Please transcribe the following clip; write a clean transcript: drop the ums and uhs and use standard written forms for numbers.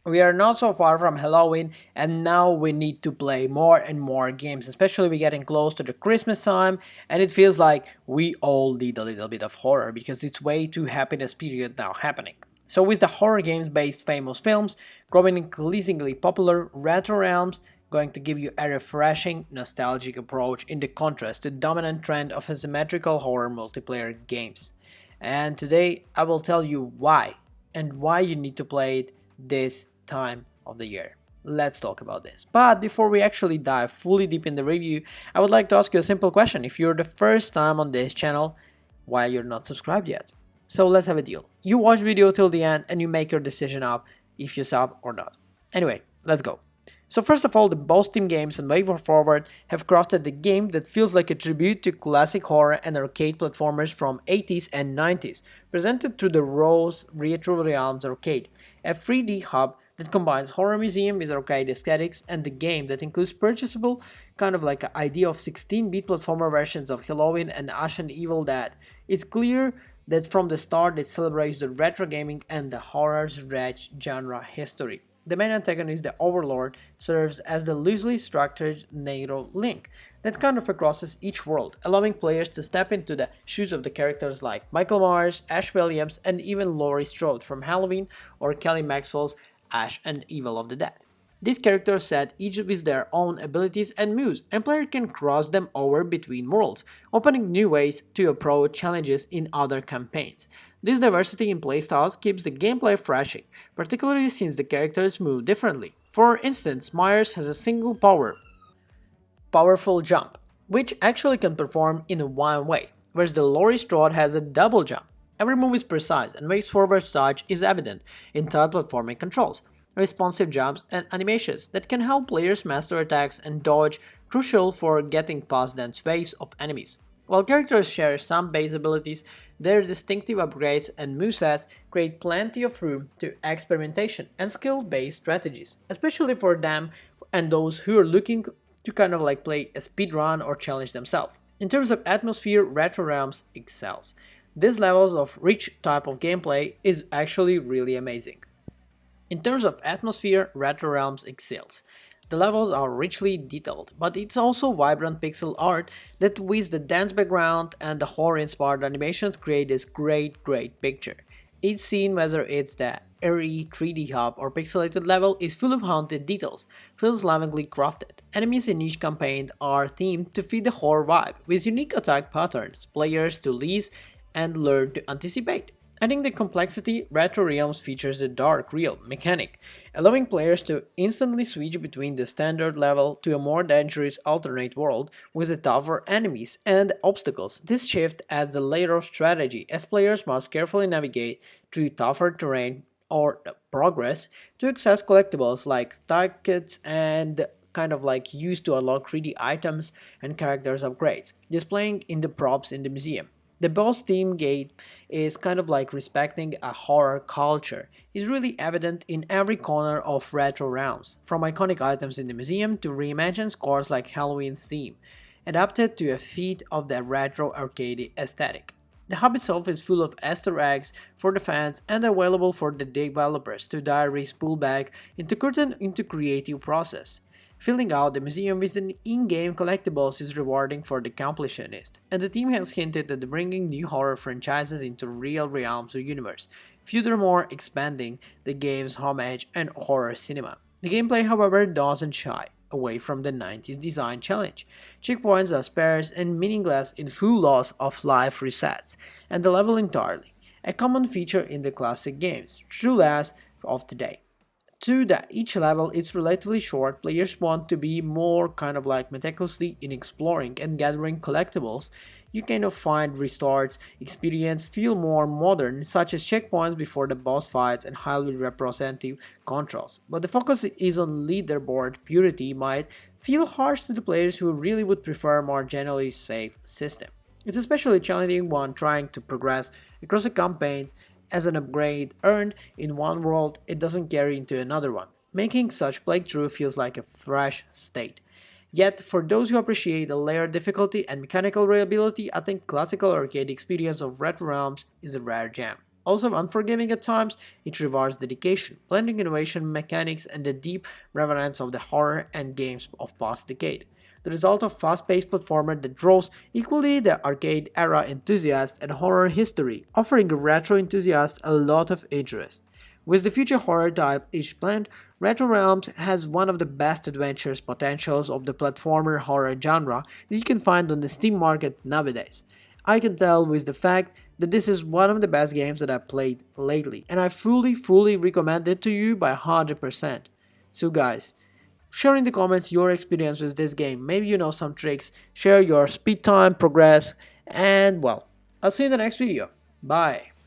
We are not so far from Halloween, and now we need to play more and more games, especially we're getting close to the Christmas time, and it feels like we all need a little bit of horror because it's way too happiness period now happening. So with the horror games based famous films growing increasingly popular, RetroRealms going to give you a refreshing, nostalgic approach in the contrast to the dominant trend of asymmetrical horror multiplayer games. And today I will tell you why and why you need to play it this time of the year. Let's talk about this. But before we actually dive fully deep in the review, I would like to ask you a simple question. If you're the first time on this channel, why you're not subscribed yet? So let's have a deal. You watch video till the end and you make your decision up if you sub or not. Anyway, let's go. So first of all, the both Team Games and Way Forward have crafted a game that feels like a tribute to classic horror and arcade platformers from 80s and 90s, presented through the RetroRealms Arcade, a 3D hub that combines horror museum with arcade aesthetics, and the game that includes purchasable kind of like an idea of 16-bit platformer versions of Halloween and Ash and Evil Dead. It's clear that from the start it celebrates the retro gaming and the horror's rich genre history. The main antagonist, the Overlord, serves as the loosely structured narrow link that kind of crosses each world, allowing players to step into the shoes of the characters like Michael Myers, Ash Williams, and even Laurie Strode from Halloween or Kelly Maxwell's Ash and Evil of the Dead. These characters set each with their own abilities and moves, and players can cross them over between worlds, opening new ways to approach challenges in other campaigns. This diversity in playstyles keeps the gameplay fresh, particularly since the characters move differently. For instance, Myers has a single powerful jump, which actually can perform in one way, whereas the Laurie Strode has a double jump. Every move is precise, and Wave's forward dodge is evident in tight platforming controls, responsive jumps, and animations that can help players master attacks and dodge, crucial for getting past dense waves of enemies. While characters share some base abilities, their distinctive upgrades and movesets create plenty of room to experimentation and skill-based strategies, especially for them and those who are looking to kind of like play a speedrun or challenge themselves. In terms of atmosphere, RetroRealms excels. These levels of rich type of gameplay is actually really amazing. In terms of atmosphere, RetroRealms excels. The levels are richly detailed, but it's also vibrant pixel art that with the dense background and the horror-inspired animations create this great picture. Each scene, whether it's the airy 3D hub or pixelated level, is full of haunted details, feels lovingly crafted. Enemies in each campaign are themed to fit the horror vibe, with unique attack patterns, players to lease and learn to anticipate. Adding the complexity, RetroRealms features the Dark Real mechanic, allowing players to instantly switch between the standard level to a more dangerous alternate world with the tougher enemies and obstacles. This shift adds a layer of strategy as players must carefully navigate through tougher terrain or progress to access collectibles like tickets and kind of like used to unlock 3D items and characters upgrades, displaying in the props in the museum. The boss theme gate is kind of like respecting a horror culture. Is really evident in every corner of Retro Realms, from iconic items in the museum to reimagined scores like Halloween's theme, adapted to a feat of the retro arcade aesthetic. The hub itself is full of Easter eggs for the fans and available for the developers to directly pull back into creative process. Filling out the museum with an in-game collectibles is rewarding for the completionist, and the team has hinted at bringing new horror franchises into Real Realms universe, furthermore expanding the game's homage and horror cinema. The gameplay, however, doesn't shy away from the 90s design challenge. Checkpoints are sparse and meaningless in full loss of life resets, and the level entirely, a common feature in the classic games, true last of today. To that each level is relatively short, players want to be more kind of like meticulously in exploring and gathering collectibles. You kind of find restarts, experience feel more modern, such as checkpoints before the boss fights and highly representative controls. But the focus is on leaderboard purity might feel harsh to the players who really would prefer a more generally safe system. It's especially challenging when trying to progress across the campaigns as an upgrade earned in one world it doesn't carry into another one, making such playthrough feels like a fresh state. Yet, for those who appreciate the layered difficulty and mechanical reliability, I think classical arcade experience of Retro Realms is a rare gem. Also unforgiving at times, it rewards dedication, blending innovation mechanics and the deep reverence of the horror and games of past decade. The result of fast-paced platformer that draws equally the arcade era enthusiast and horror history, offering retro enthusiasts a lot of interest. With the future horror type each blend, RetroRealms has one of the best adventures potentials of the platformer horror genre that you can find on the Steam market nowadays. I can tell with the fact that this is one of the best games that I've played lately, and I fully recommend it to you by 100%. So guys, share in the comments your experience with this game, maybe you know some tricks, share your speed time, progress, and well, I'll see you in the next video. Bye!